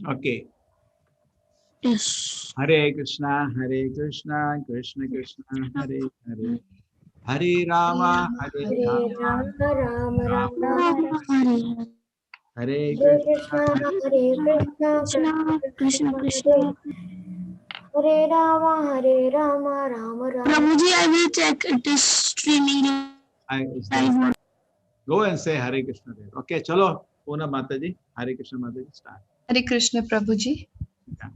Okay. Yes. Hare Krishna, Krishna Krishna, Hare Hare. Hare Rama, Hare Hare Rama, Rama, Rama Rama Rama, Hare Hare Krishna, Krishna, Hare Hare Krishna, Krishna, Krishna Krishna, Krishna, Hare Krishna. Hare Rama, Hare Rama, Rama Rama. Prabhuji, I will check it is streaming live. Is there a part? Go and say Hare Krishna there. Okay, chalo. Puna Mataji, Hare Krishna Mataji, start. Hare Krishna Prabhuji. Yeah.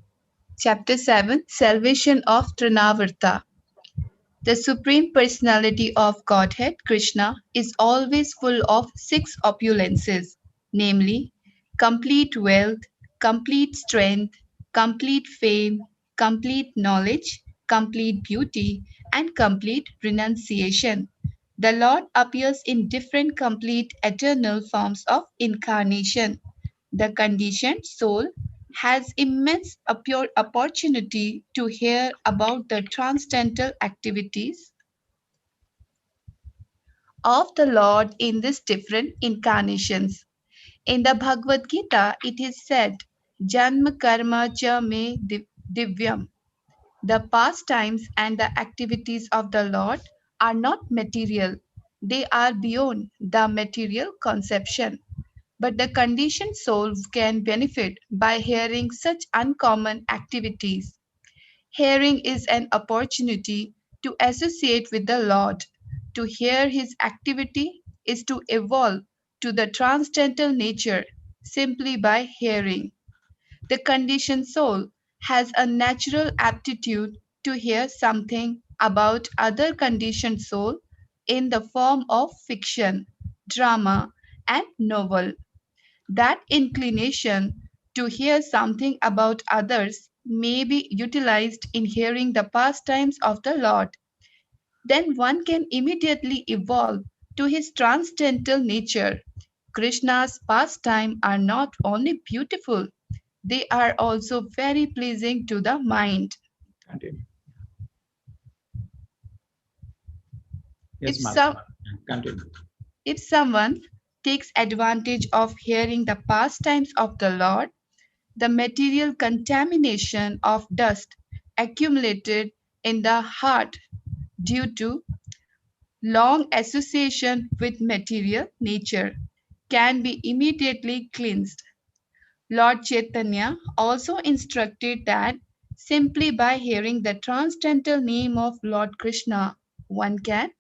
Chapter 7 Salvation of Trinavarta. The Supreme Personality of Godhead, Krishna, is always full of six opulences, namely, complete wealth, complete strength, complete fame, complete knowledge, complete beauty, and complete renunciation. The Lord appears in different complete eternal forms of incarnation. The conditioned soul has immense opportunity to hear about the transcendental activities of the Lord in these different incarnations. In the Bhagavad Gita, it is said, Janma karma cha me divyam. The pastimes and the activities of the Lord are not material, they are beyond the material conception. But the conditioned soul can benefit by hearing such uncommon activities. Hearing is an opportunity to associate with the Lord. To hear His activity is to evolve to the transcendental nature simply by hearing. The conditioned soul has a natural aptitude to hear something about other conditioned soul in the form of fiction, drama, and novel. That inclination to hear something about others may be utilized in hearing the pastimes of the Lord. Then one can immediately evolve to his transcendental nature. Krishna's pastimes are not only beautiful, they are also very pleasing to the mind. Continue. If, Yes, Mata. some, Continue. if someone takes advantage of hearing the pastimes of the Lord, the material contamination of dust accumulated in the heart due to long association with material nature can be immediately cleansed. Lord Chaitanya also instructed that simply by hearing the transcendental name of Lord Krishna, one can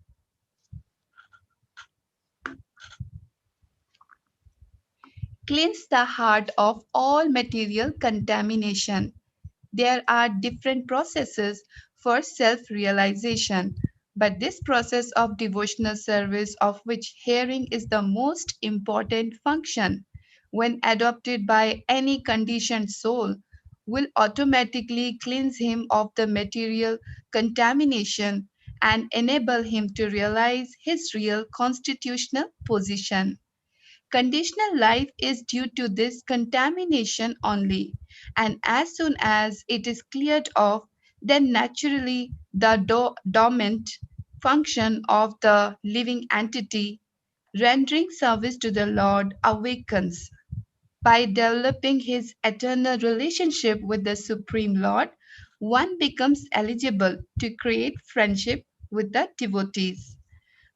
cleanse the heart of all material contamination. There are different processes for self realization, but this process of devotional service, of which hearing is the most important function, when adopted by any conditioned soul, will automatically cleanse him of the material contamination and enable him to realize his real constitutional position. Conditional life is due to this contamination only, and as soon as it is cleared off, then naturally the dormant function of the living entity rendering service to the Lord awakens. By developing his eternal relationship with the Supreme Lord, one becomes eligible to create friendship with the devotees.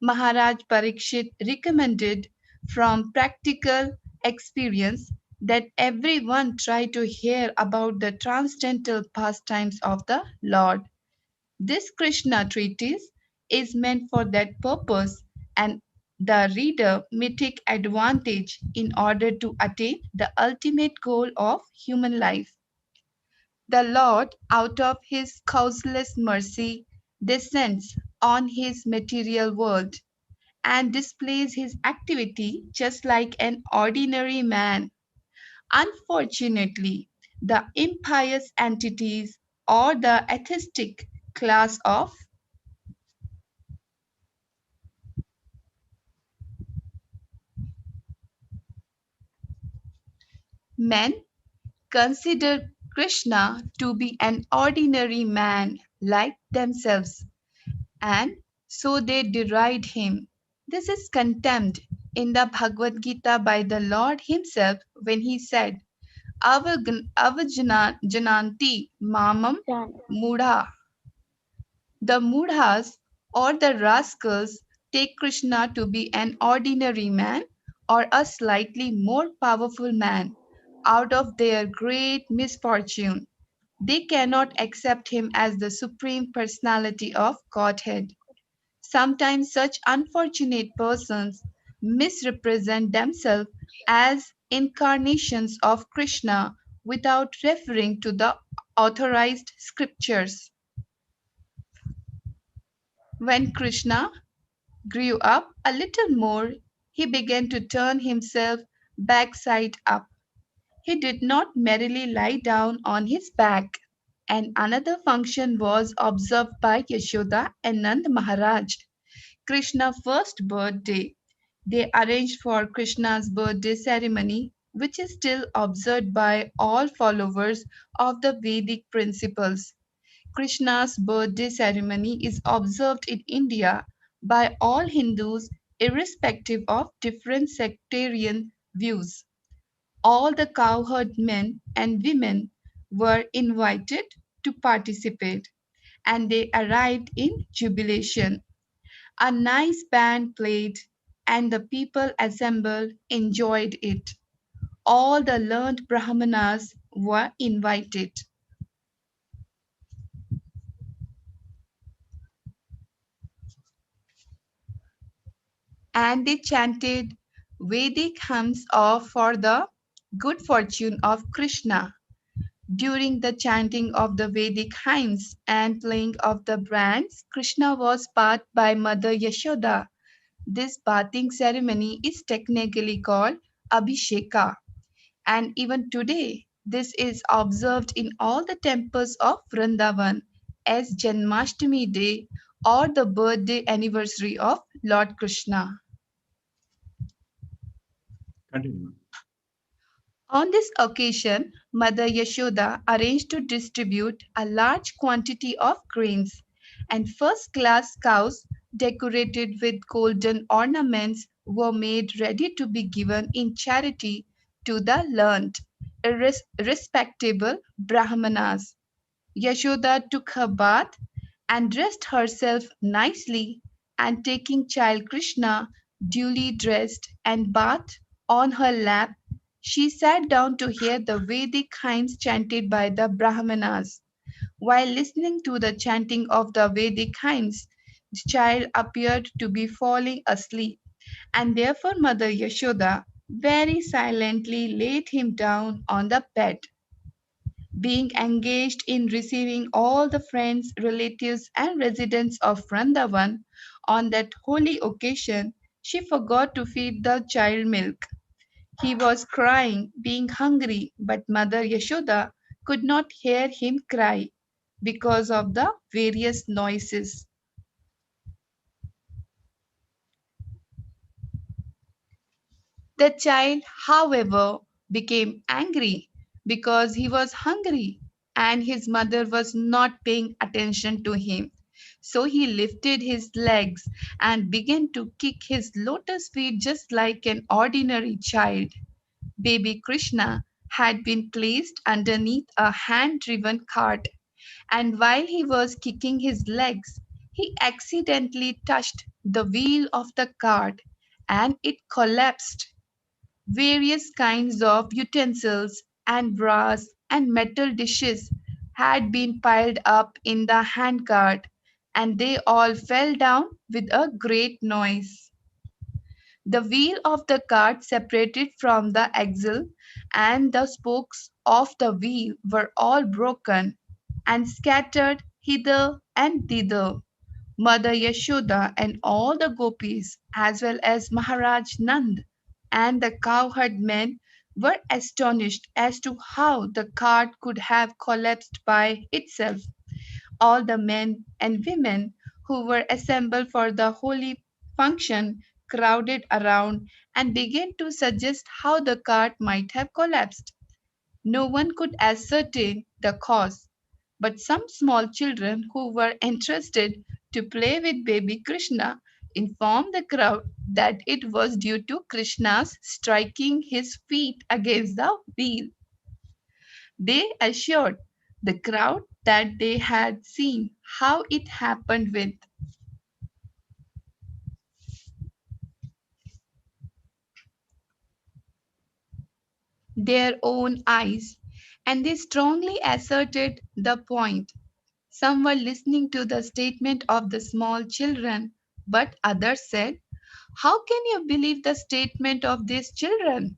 Maharaj Parikshit recommended from practical experience that everyone try to hear about the transcendental pastimes of the Lord. This Krishna treatise is meant for that purpose, and the reader may take advantage in order to attain the ultimate goal of human life. The Lord, out of his causeless mercy, descends on his material world and displays his activity just like an ordinary man. Unfortunately, the impious entities or the atheistic class of men consider Krishna to be an ordinary man like themselves, and so they deride him. This is condemned in the Bhagavad Gita by the Lord himself when he said, Jananti Mamam Jan- Mudha. The Mudhas or the rascals take Krishna to be an ordinary man or a slightly more powerful man out of their great misfortune. They cannot accept him as the supreme personality of Godhead. Sometimes such unfortunate persons misrepresent themselves as incarnations of Krishna without referring to the authorized scriptures. When Krishna grew up a little more, he began to turn himself backside up. He did not merely lie down on his back. And another function was observed by Yashoda and Nand Maharaj. Krishna's first birthday. They arranged for Krishna's birthday ceremony, which is still observed by all followers of the Vedic principles. Krishna's birthday ceremony is observed in India by all Hindus, irrespective of different sectarian views. All the cowherd men and women were invited to participate, and they arrived in jubilation. A nice band played, and the people assembled enjoyed it. All the learned Brahmanas were invited, and they chanted Vedic hymns for the good fortune of Krishna. During the chanting of the Vedic hymns and playing of the bands, Krishna was bathed by Mother Yashoda. This bathing ceremony is technically called Abhisheka, and even today this is observed in all the temples of Vrindavan as Janmashtami Day or the birthday anniversary of Lord Krishna. Continue. On this occasion, Mother Yashoda arranged to distribute a large quantity of grains, and first class cows decorated with golden ornaments were made ready to be given in charity to the learned, respectable Brahmanas. Yashoda took her bath and dressed herself nicely, and taking child Krishna, duly dressed and bathed, on her lap, she sat down to hear the Vedic hymns chanted by the Brahmanas. While listening to the chanting of the Vedic hymns, the child appeared to be falling asleep, and therefore Mother Yashoda very silently laid him down on the bed. Being engaged in receiving all the friends, relatives, and residents of Vrindavan on that holy occasion, she forgot to feed the child milk. He was crying, being hungry, but Mother Yashoda could not hear him cry because of the various noises. The child, however, became angry because he was hungry and his mother was not paying attention to him. So he lifted his legs and began to kick his lotus feet just like an ordinary child. Baby Krishna had been placed underneath a hand driven cart, and while he was kicking his legs, he accidentally touched the wheel of the cart and it collapsed. Various kinds of utensils and brass and metal dishes had been piled up in the handcart, and they all fell down with a great noise. The wheel of the cart separated from the axle, and the spokes of the wheel were all broken and scattered hither and thither. Mother Yashoda and all the gopis, as well as Maharaj Nand and the cowherd men, were astonished as to how the cart could have collapsed by itself. All the men and women who were assembled for the holy function crowded around and began to suggest how the cart might have collapsed. No one could ascertain the cause, but some small children who were interested to play with baby Krishna informed the crowd that it was due to Krishna's striking his feet against the wheel. They assured the crowd that they had seen how it happened with their own eyes, and they strongly asserted the point. Some were listening to the statement of the small children, but others said, "How can you believe the statement of these children?"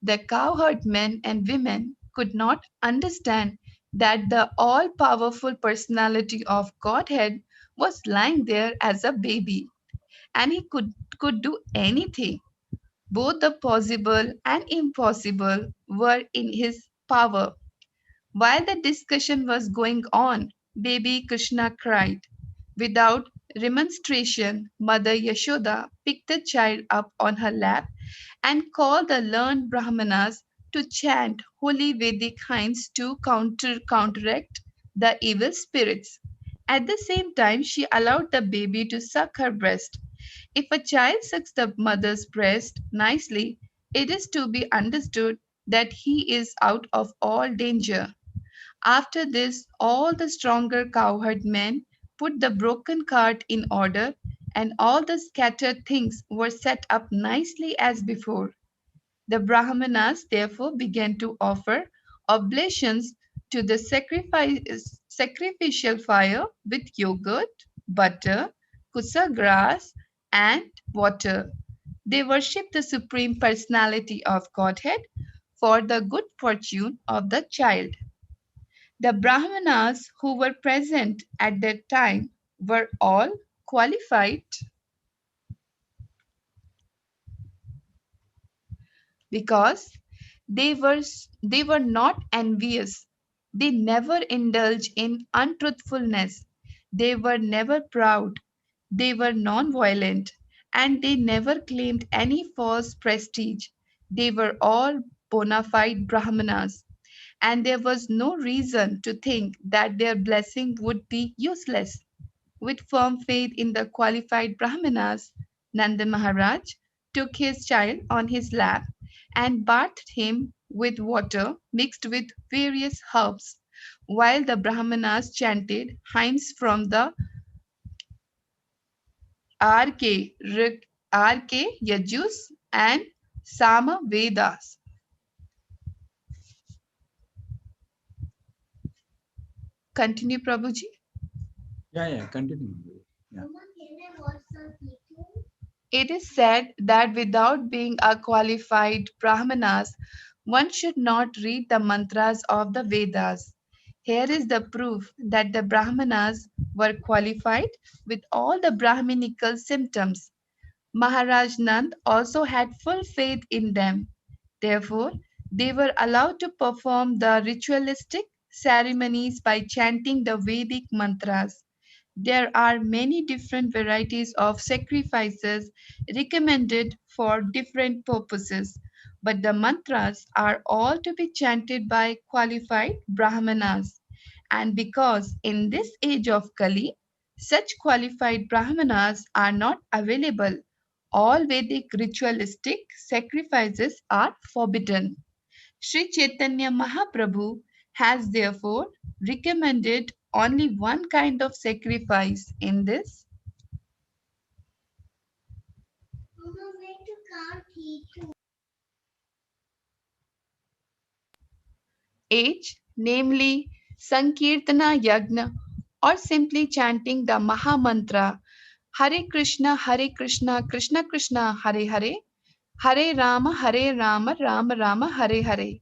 The cowherd men and women could not understand that the all powerful personality of Godhead was lying there as a baby, and he could do anything. Both the possible and impossible were in his power. While the discussion was going on, baby Krishna cried. Without remonstration, Mother Yashoda picked the child up on her lap and called the learned Brahmanas to chant holy Vedic hymns to counteract the evil spirits. At the same time, she allowed the baby to suck her breast. If a child sucks the mother's breast nicely, it is to be understood that he is out of all danger. After this, all the stronger cowherd men put the broken cart in order, and all the scattered things were set up nicely as before. The Brahmanas therefore began to offer oblations to the sacrificial fire with yogurt, butter, kusa grass, and water. They worshipped the Supreme Personality of Godhead for the good fortune of the child. The Brahmanas who were present at that time were all qualified because they were not envious. They never indulged in untruthfulness. They were never proud. They were non-violent, and they never claimed any false prestige. They were all bona fide Brahmanas, and there was no reason to think that their blessing would be useless. With firm faith in the qualified Brahmanas, Nanda Maharaj took his child on his lap and bathed him with water mixed with various herbs, while the Brahmanas chanted hymns from the RK, RK Yajus and Sama Vedas. Continue, Prabhuji. Yeah, continue. Yeah. It is said that without being a qualified Brahmanas, one should not read the mantras of the Vedas. Here is the proof that the Brahmanas were qualified with all the Brahminical symptoms. Maharaj Nand also had full faith in them. Therefore, they were allowed to perform the ritualistic ceremonies by chanting the Vedic mantras. There are many different varieties of sacrifices recommended for different purposes, but the mantras are all to be chanted by qualified Brahmanas. And because in this age of Kali, such qualified Brahmanas are not available, all Vedic ritualistic sacrifices are forbidden. Sri Chaitanya Mahaprabhu has therefore recommended only one kind of sacrifice in this age, namely Sankirtana Yagna, or simply chanting the Maha Mantra Hare Krishna, Krishna Krishna, Hare Hare, Hare Rama, Rama Rama, Hare Hare.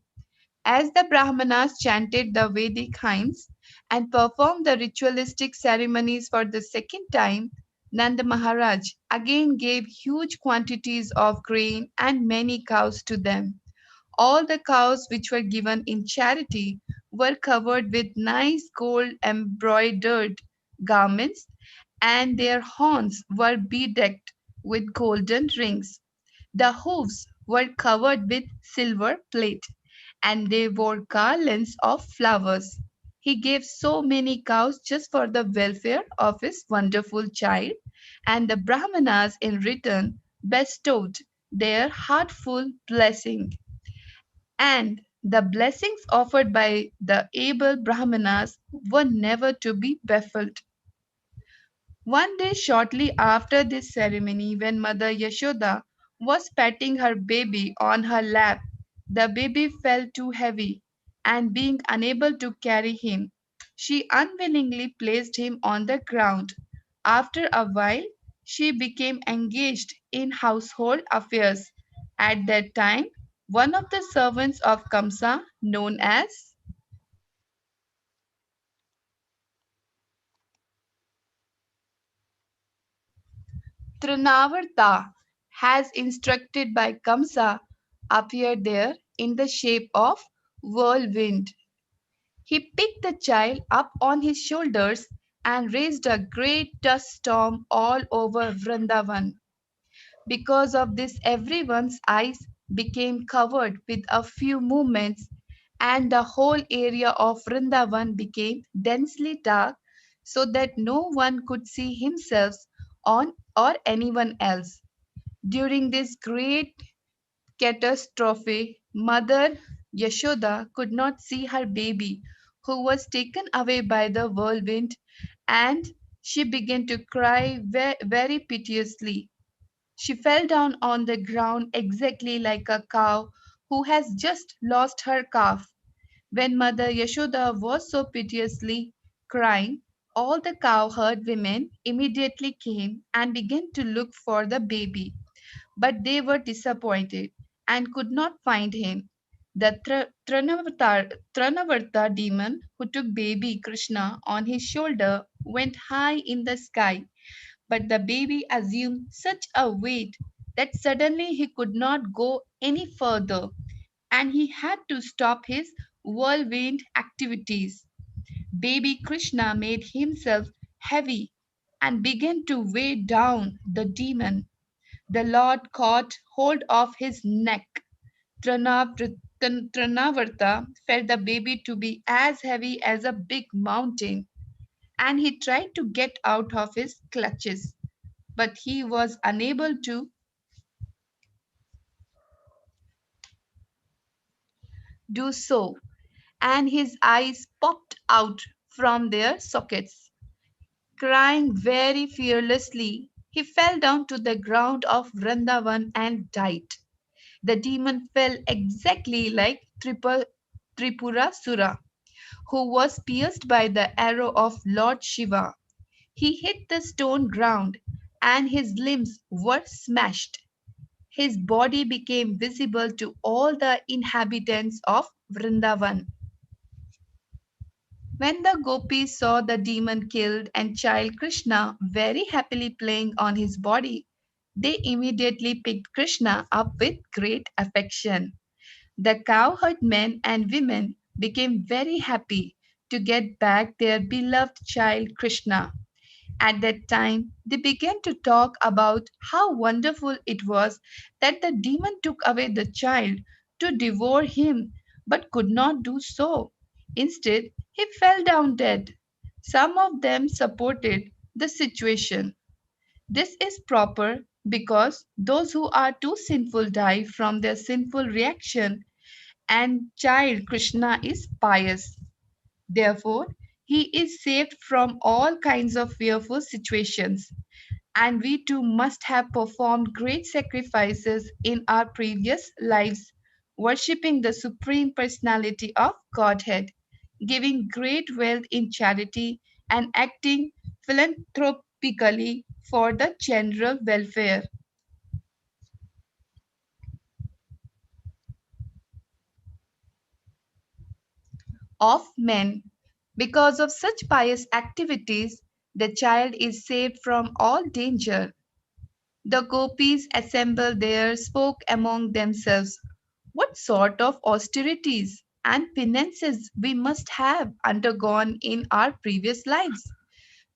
As the Brahmanas chanted the Vedic hymns and performed the ritualistic ceremonies for the second time, Nanda Maharaj again gave huge quantities of grain and many cows to them. All the cows which were given in charity were covered with nice gold embroidered garments, and their horns were bedecked with golden rings. The hoofs were covered with silver plate, and they wore garlands of flowers. He gave so many cows just for the welfare of his wonderful child, and the Brahmanas in return bestowed their heartful blessing. And The blessings offered by the able Brahmanas were never to be baffled. One day, shortly after this ceremony, when Mother Yashoda was patting her baby on her lap, the baby felt too heavy, and being unable to carry him, she unwillingly placed him on the ground. After a while, she became engaged in household affairs. At that time, one of the servants of Kamsa, known as Trinavarta, as instructed by Kamsa, appeared there in the shape of whirlwind. He picked the child up on his shoulders and raised a great dust storm all over Vrindavan. Because of this, everyone's eyes became covered with a few movements, and the whole area of Vrindavan became densely dark so that no one could see himself on or anyone else. During this great catastrophe, Mother Yashoda could not see her baby, who was taken away by the whirlwind, and she began to cry very piteously. She fell down on the ground exactly like a cow who has just lost her calf. When Mother Yashoda was so piteously crying, all the cowherd women immediately came and began to look for the baby, but they were disappointed and could not find him. The Trinavarta demon who took baby Krishna on his shoulder went high in the sky, but the baby assumed such a weight that suddenly he could not go any further, and he had to stop his whirlwind activities. Baby Krishna made himself heavy and began to weigh down the demon. The Lord caught hold of his neck. Trinavarta felt the baby to be as heavy as a big mountain, and he tried to get out of his clutches, but he was unable to do so, and his eyes popped out from their sockets. Crying very fearlessly, he fell down to the ground of Vrindavan and died. The demon fell exactly like Tripurasura, who was pierced by the arrow of Lord Shiva. He hit the stone ground, and his limbs were smashed. His body became visible to all the inhabitants of Vrindavan. When the gopis saw the demon killed and child Krishna very happily playing on his body, they immediately picked Krishna up with great affection. The cowherd men and women became very happy to get back their beloved child Krishna. At that time, they began to talk about how wonderful it was that the demon took away the child to devour him, but could not do so. Instead, he fell down dead. Some of them supported the situation. This is proper because those who are too sinful die from their sinful reaction, and child Krishna is pious. Therefore, he is saved from all kinds of fearful situations, and we too must have performed great sacrifices in our previous lives, worshipping the Supreme Personality of Godhead, giving great wealth in charity, and acting philanthropically for the general welfare of men. Because of such pious activities, the child is saved from all danger. The gopis assembled there spoke among themselves. What sort of austerities and penances we must have undergone in our previous lives?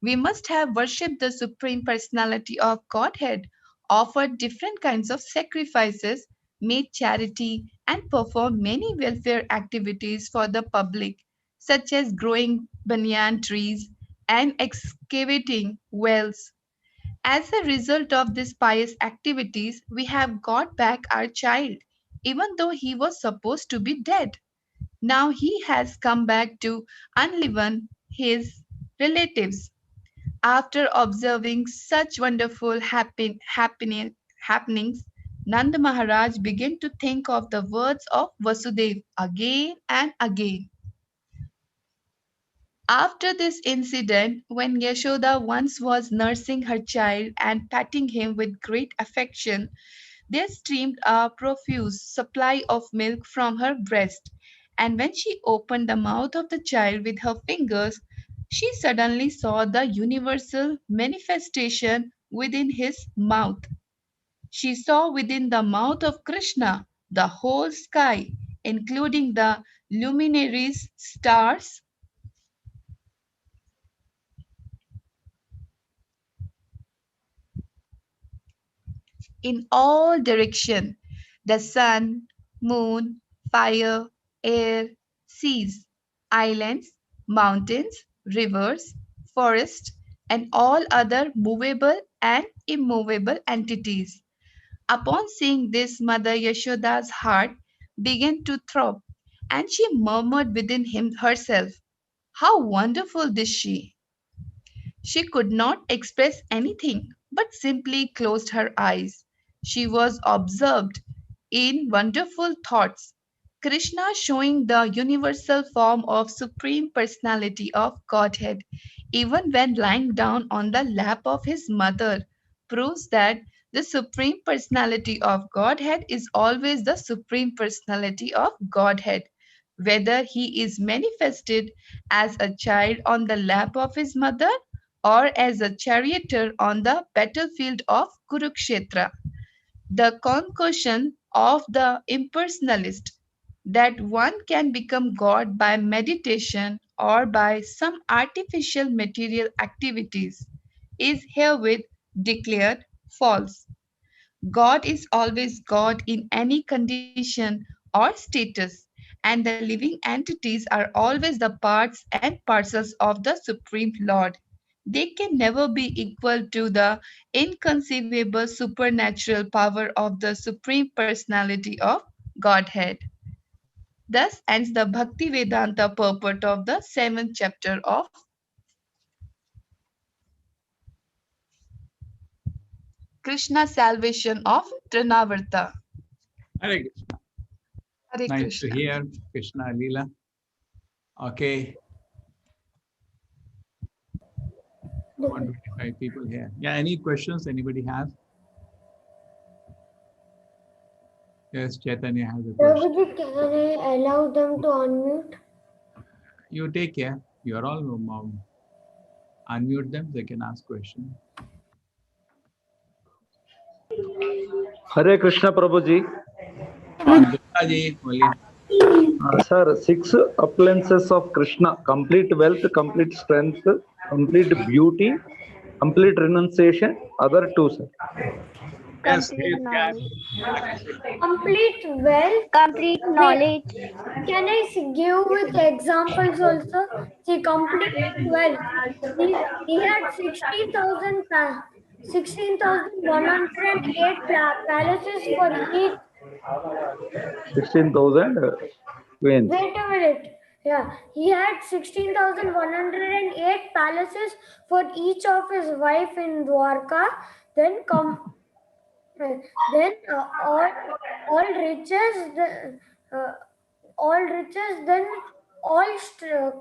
We must have worshipped the Supreme Personality of Godhead, offered different kinds of sacrifices, made charity, and performed many welfare activities for the public, such as growing banyan trees and excavating wells. As a result of these pious activities, we have got back our child, even though he was supposed to be dead. Now he has come back to enliven his relatives. After observing such wonderful happenings, Nanda Maharaj began to think of the words of Vasudev again and again. After this incident, when Yashoda once was nursing her child and patting him with great affection, there streamed a profuse supply of milk from her breast, and when she opened the mouth of the child with her fingers, she suddenly saw the universal manifestation within his mouth. She saw within the mouth of Krishna the whole sky, including the luminaries, stars, in all direction, the sun, moon, fire, air, seas, islands, mountains, rivers, forests, and all other movable and immovable entities. Upon seeing this, Mother Yashoda's heart began to throb, and she murmured within herself, "How wonderful this she!" She could not express anything, but simply closed her eyes. She was absorbed in wonderful thoughts. Krishna, showing the universal form of Supreme Personality of Godhead, even when lying down on the lap of his mother, proves that the Supreme Personality of Godhead is always the Supreme Personality of Godhead, whether he is manifested as a child on the lap of his mother or as a charioteer on the battlefield of Kurukshetra. The conclusion of the impersonalist that one can become God by meditation or by some artificial material activities is herewith declared false. God is always God in any condition or status, and the living entities are always the parts and parcels of the Supreme Lord. They can never be equal to the inconceivable supernatural power of the Supreme Personality of Godhead. Thus ends the Bhakti Vedanta purport of the seventh chapter of Krishna Salvation of Trinavarta. Hare Krishna. Hare Nice to Krishna. hear Krishna Leela. Okay, 125 people here. Yeah, any questions anybody has? Yes, Chaitanya has a question. Prabhuji, can I allow them to unmute? You take care. You're all unmute them. They can ask question. Hare Krishna Prabhuji. Dutta ji, only. Sir, six appearances of Krishna: complete wealth, complete strength, complete beauty, complete renunciation. Other two, sir. Yes, Complete please can. knowledge. Complete wealth. Complete Wait, knowledge. can I give with examples also? See, complete wealth. He had 16,108 palaces for each. 16,000 queens. Wait a minute. Yeah, he had 16,108 palaces for each of his wife in Dwarka. Then all riches, uh, all riches, then all strength.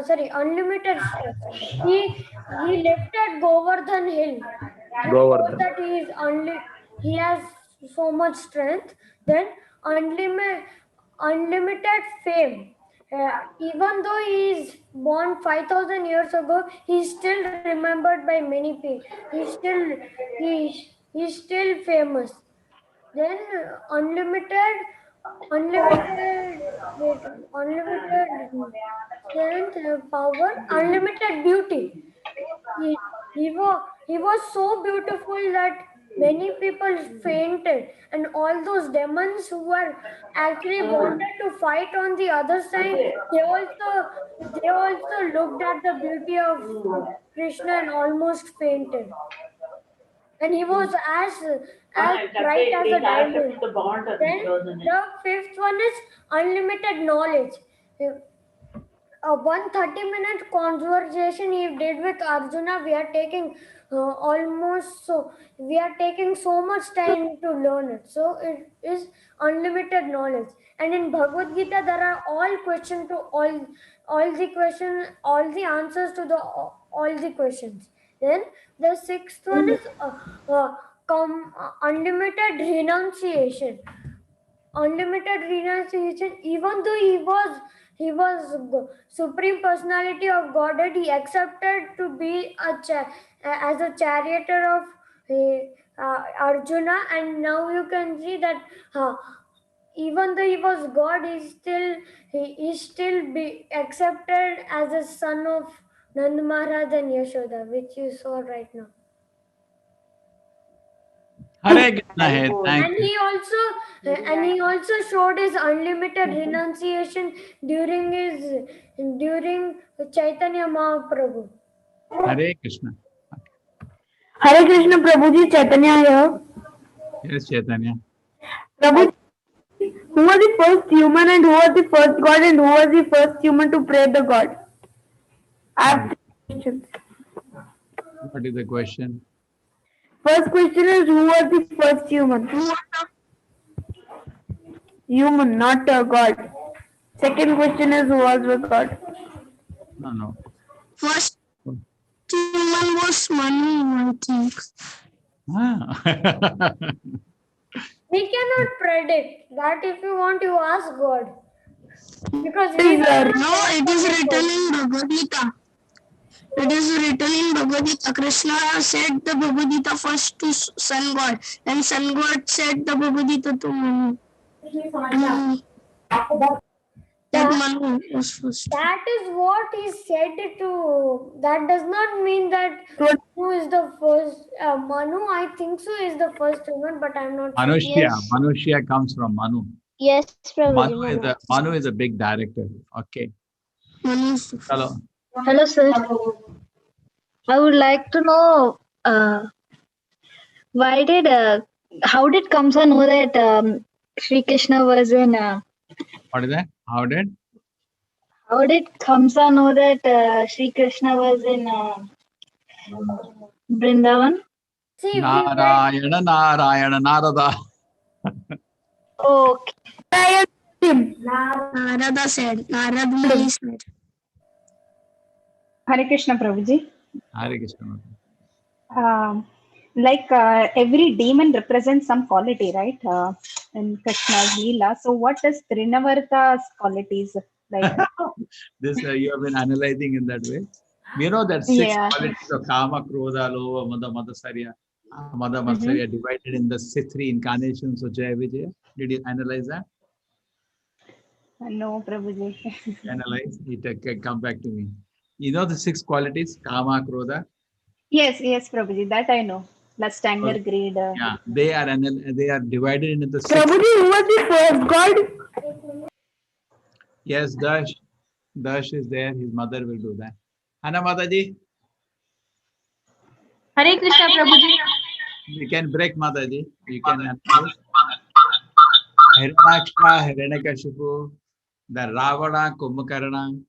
Sorry, unlimited strength. He lifted Govardhan Hill. That shows Govardhan. that he has so much strength. Then unlimited fame. Even though he is born 5,000 years ago, he is still remembered by many people. He's still famous. Then unlimited, wait, unlimited strength, power, unlimited beauty. He, he was so beautiful that many people fainted, and all those demons who were actually wanted to fight on the other side, they also looked at the beauty of Krishna and almost fainted. And he was as bright as a diamond. Then the fifth one is unlimited knowledge. A 130-minute conversation he did with Arjuna, we are taking we are taking so much time to learn it. So it is unlimited knowledge. And in Bhagavad Gita, there are all questions to all the question, all the answers to the all the questions. Then the sixth one is unlimited renunciation. Unlimited renunciation. Even though he was supreme personality of Godhead, he accepted to be as a charioteer of Arjuna. And now you can see that even though he was God, he still be accepted as a son of Nand Maharaj and Yashoda, which you saw right now. Hare Krishna hai. Thank And you. he also showed his unlimited renunciation during Chaitanya Mahaprabhu. Hare Krishna. Hare Krishna Prabhuji, Chaitanya here. Yes, Chaitanya. Prabhuji, who was the first human and who was the first god and who was the first human to pray the god? I have three questions. What is the question? First question is who was the first human? Human, not a god. Second question is who was the god? No. First human was Manu, I think. Ah. We cannot predict that. If you want, you ask God. Because No, it is written in Bhagavad Gita. It is written in Bhagavad Gita. Krishna said the Bhagavad Gita first to Sun God, and Sun God said the Bhagavad Gita to Manu. That Manu was first. that is what he said to. That does not mean that Manu is the first. Manu, I think so, is the first human, but I'm not sure. Manushya. Yes. Manushya comes from Manu. Yes, Prabhuji. Manu is a big director. Okay. Manu is the first. Hello. Hello, sir. I would like to know how did Kamsa know that Sri Krishna was in? What is that? How did? How did Kamsa know that Sri Krishna was in Vrindavan? See, we read, Narayana, Narayana, Narada. Okay. Narada said. Narada said. Hare Krishna Prabhuji. Hare Krishna. Every demon represents some quality, right? In Krishna's Leela. So what is Trinavarta's qualities like? This you have been analyzing in that way. You know that six Yeah. qualities of Kama, Krodha, Lova, Mada, Madhasarya, Mada, Matsarya divided in the three incarnations of Jaya Vijaya. Did you analyze that? No, Prabhuji. Analyze. It can come back to me. You know the six qualities, Kama, Krodha. Yes, Prabhuji. That I know. Lust, anger, greed. Yeah, they are divided into the six. Prabhuji, who was the first god? Yes, Dash. Dash is there. His mother will do that. Anna Mataji, Hare Krishna Prabhuji. you can break Mataji. You can analyze. Hiranaksha, Hiranyakashipu, then Ravana, Kumbhakarna,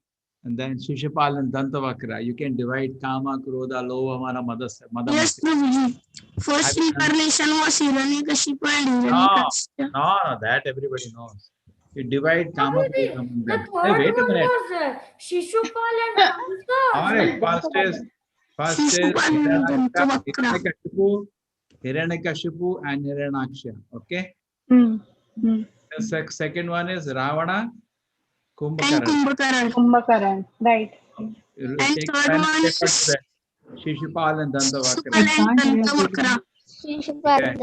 and then Shishupal and Dantavakra. You can divide Kama, Krodha, Lova, Mada, Yes, Prabhuji. First incarnation was Hiranyakashipu and Hiranyakashipu. No, that everybody knows. You divide Kama, Prabhuji, Krodha among the them. third Hey, wait a one minute. was Shishupal and Kamsa. All right, first is Hiranyakashipu and Hiranaksha. Okay. The second one is Ravana, And Kumbhakarna. Kumbhakaran. Right. And third one is Shishupal and Dantavakra. and Dantavakra. Okay.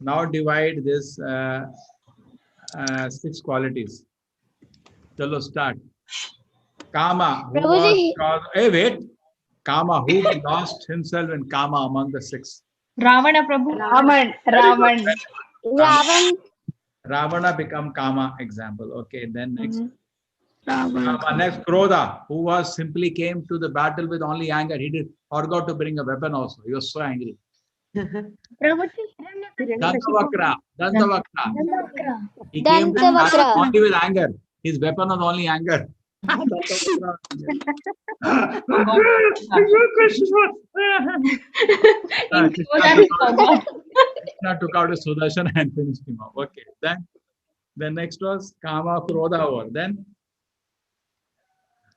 Now divide this six qualities. Chalo, start. Kama. Who Prabhuji. hey, wait. Kama. Who lost himself in Kama among the six? Ravana Prabhu. Raman. Ravan. Ravana become Kama example. Okay, then next. Ravana. Next, Krodha, who was simply came to the battle with only anger. He forgot to bring a weapon also. He was so angry. Prabhuji. Dantavakra. Dantavakra. He came to Dantavakra. battle only with anger. His weapon was only anger. Dantavakra. Krishna took out his Sudarshan and finished him off. Okay. Then next was Kama, Krodha over. Then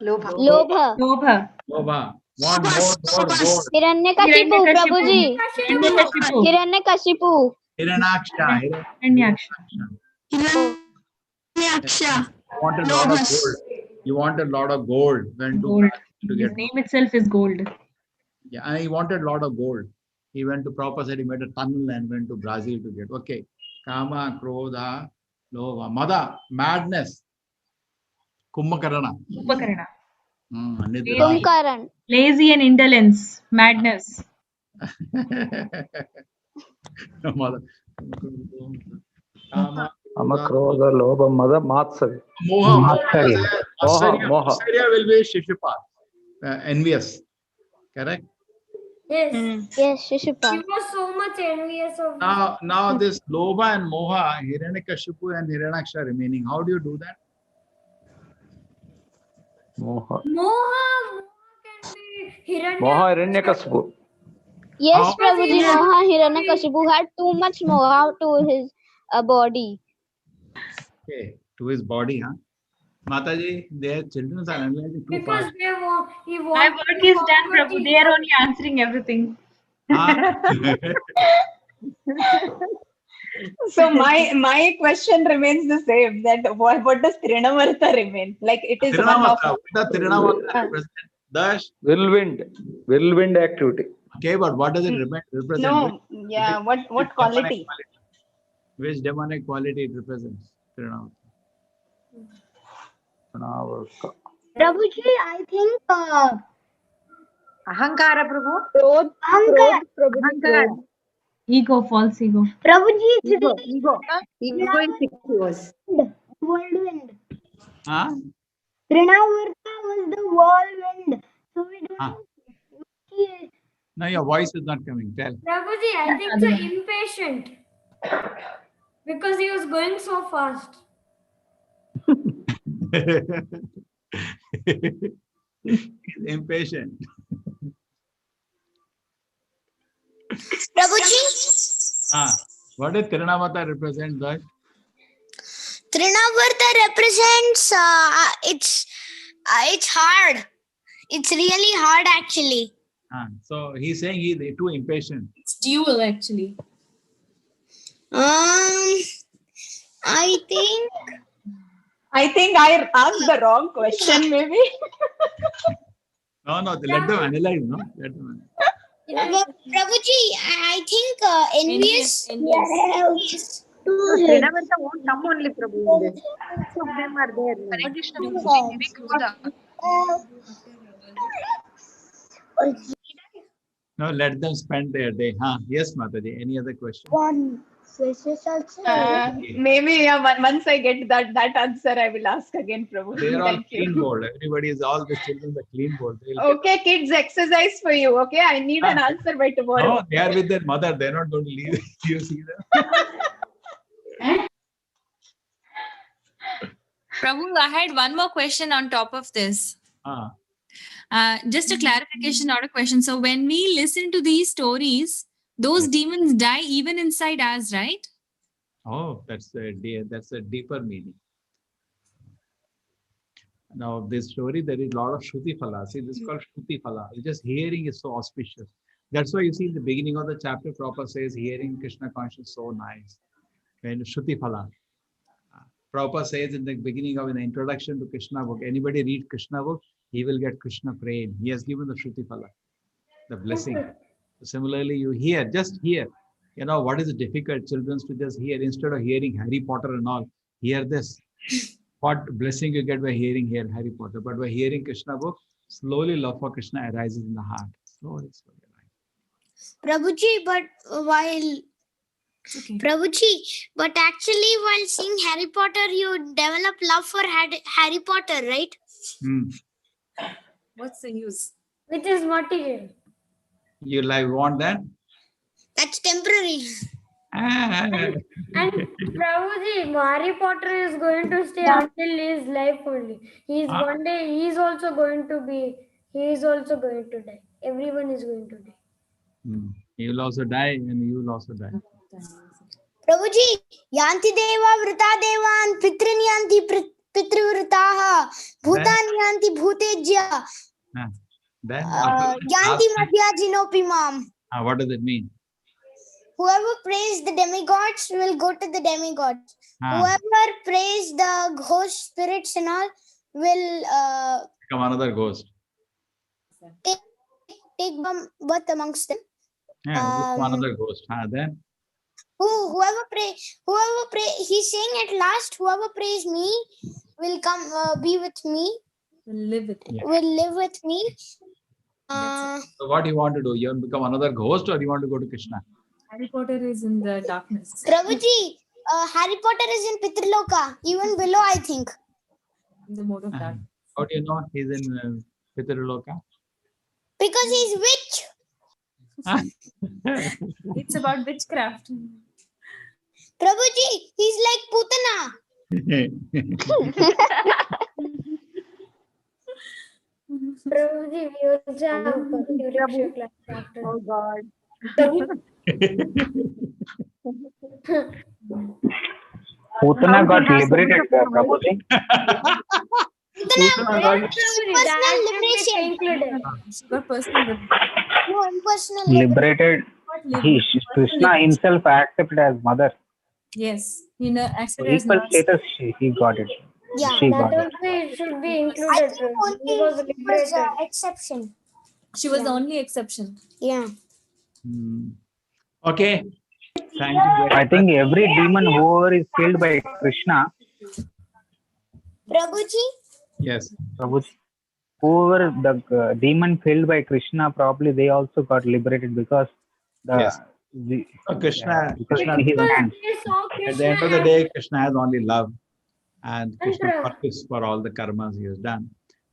Lobha. Lobha. Lobha. Want more gold. Hiranyakashipu, Prabhuji. Hiranyakashipu. Hiranyakashipu. Hiranaksha. Hiranyaksha. Hiranyaksha. Wanted a lot of gold. You wanted a lot of gold. Went to Gold. to His get. name itself is gold. Yeah, and he wanted a lot of gold. He went to Prabhupada said he made a tunnel and went to Brazil to get. Okay. Kama, Krodha, Lobha. Mada, madness. Kumbhakarna. Upakarana. Nidra. Kumkaran. Lazy and indolence. Madness. Mada. Kama, Amakrodha, Lobha, Mada, Matsarya. Moha. Moha. Matsarya will be Shishupal. Envious. Correct? Yes. Yes, He Shishupal. was so much envious of Now this Lobha and Moha, Hiranyakashipu and Hiranyaksha remaining. How do you do that? Moha. Moha can be Moha, Hiranyakashipu. Yes, How? Prabhuji. Moha Hiranyakashipu had too much moha to his body. Okay, to his body, huh? Mataji, their children are analyzing too because fast. he My wanted work to is done, convert Prabhu. the- They are only answering everything. Huh? So my question remains the same. That what does Trinavarta remain? Like it is one of. Trinavarta. What does Trinavarta represent? Dash. Whirlwind activity. Okay, but what does it represent? No, yeah. What quality? Which demonic quality it represents? Trinavarta. Prabhuji, I think Ahankara, Prabhu. Ahankar. Ego, false ego. Prabhuji, Ego is 6 years. whirlwind. Huh? Trinavarta was the whirlwind. So we don't Huh? know. He- No, your voice is not coming. Tell. Prabhuji, I think so impatient because he was going so fast. Impatient. Prabhuji, What does Trinavarta represent, Dash? Trinavarta represents it's hard. It's really hard actually. So he's saying he's too impatient. It's dual actually. I think I think I asked the wrong question, maybe. No, let them analyze, no? Let them analyze. Prabhuji, I think envious. So Trinavarta won't come only, Prabhu. In this. Six of them are there. Hare Krishna, Prabhuji, maybe Krodha. No, let them spend their day. Yes, Mataji. Any other question? One. Maybe once I get that answer, I will ask again, Prabhu. They are all Thank clean you. board. Everybody is all the children are clean board. Okay, kids, exercise for you. Okay, I need an answer by tomorrow. No, they are with their mother. They're not going to leave. You see them? Prabhu, I had one more question on top of this. Just a clarification, not a question. So when we listen to these stories, those demons die even inside us, right? Oh, that's a deeper meaning. Now, this story, there is a lot of Shruti Phala. See, this is called Shruti Phala. Just hearing is so auspicious. That's why you see in the beginning of the chapter, Prabhupada says, hearing Krishna consciousness so nice. When Shruti Phala. Prabhupada says in the beginning of the introduction to Krishna book, anybody read Krishna book, he will get Krishna praying. He has given the Shruti Phala, the blessing. Similarly, you hear, just hear. You know, what is difficult, children to just hear, instead of hearing Harry Potter and all, hear this. What blessing you get by hearing here Harry Potter, but by hearing Krishna book, slowly love for Krishna arises in the heart. Slowly. Prabhuji, but actually while seeing Harry Potter, you develop love for Harry Potter, right? What's the use? Which is material. You want that? That's temporary. And Prabhuji, Harry Potter is going to stay until his life only. One day he is also going to die. Everyone is going to die. He will also die and you will also die. Prabhuji, yanti deva vrita devan pitrin yanti pitrivritaha bhutan yanti bhutejya yanti madhya jinopi mam. What does it mean? Whoever prays the demigods will go to the demigods. Whoever prays the ghost spirits and all will Become another ghost. take birth amongst them. Another ghost. Then whoever pray, he's saying at last, whoever prays me will come be with me. Will live with me. So what do you want to do? You want to become another ghost or you want to go to Krishna? Harry Potter is in the darkness. Prabhuji, Harry Potter is in Pitriloka, even below, I think. In the mode of darkness. How do you know he's in Pitriloka? Because he's witch. It's about witchcraft. Prabhuji, he's like Putana. Prabhuji, we also have Bhakti Vriksha class after. Oh God. Putana got liberated, Prabhuji. Putana got personal liberation. No, impersonal Liberated. Krishna himself accepted as mother. Yes. So equal status, he got it. Yeah, She got it. It should be included. I think only was exception. She was the only exception. Yeah. Okay. Thank you. I think every demon whoever is killed by Krishna. Prabhuji? Yes. Prabhuji. Whoever the demon killed by Krishna, probably they also got liberated because Krishna, Krishna in his hands. At the end of the day, Krishna has only love, and Krishna forgives for all the karmas he has done.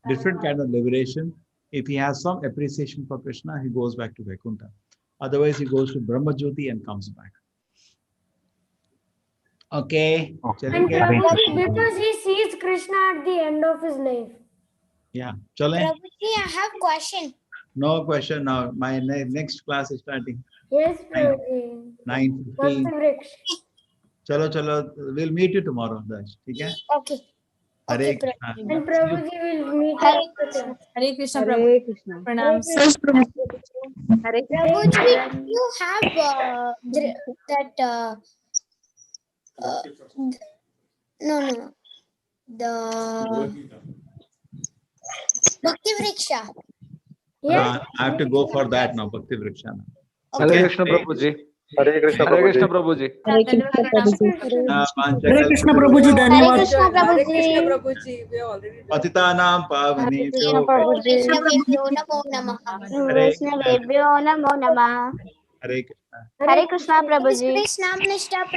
Different kind of liberation. If he has some appreciation for Krishna, he goes back to Vaikuntha. Otherwise, he goes to Brahmajyoti and comes back. Okay. And because he sees Krishna at the end of his life. Yeah. Chale. Prabhuji, I have question. No question now. My next class is starting. Yes, Prabhuji. 9:15. Chalo. We'll meet you tomorrow, Dash. Okay? Okay. Hare Krishna. And Prabhuji will meet Hare Krishna. Hare Krishna. Hare Krishna. Pranam. Hare Prabhuji, you have no. The Bhakti Vriksha. Yes. I have to go for that now, Bhakti Vriksha. Hare Krishna Prabhuji. Hare Krishna Prabhuji. Hare Krishna Prabhuji. Hare Krishna Prabhuji. Hare Krishna Prabhuji. Patitanam pavanebhyo Vaishnavebhyo namo namaha. Hare Vaishnavebhyo namo namaha. Hare Krishna. Hare Krishna Prabhuji. Krishna Nishta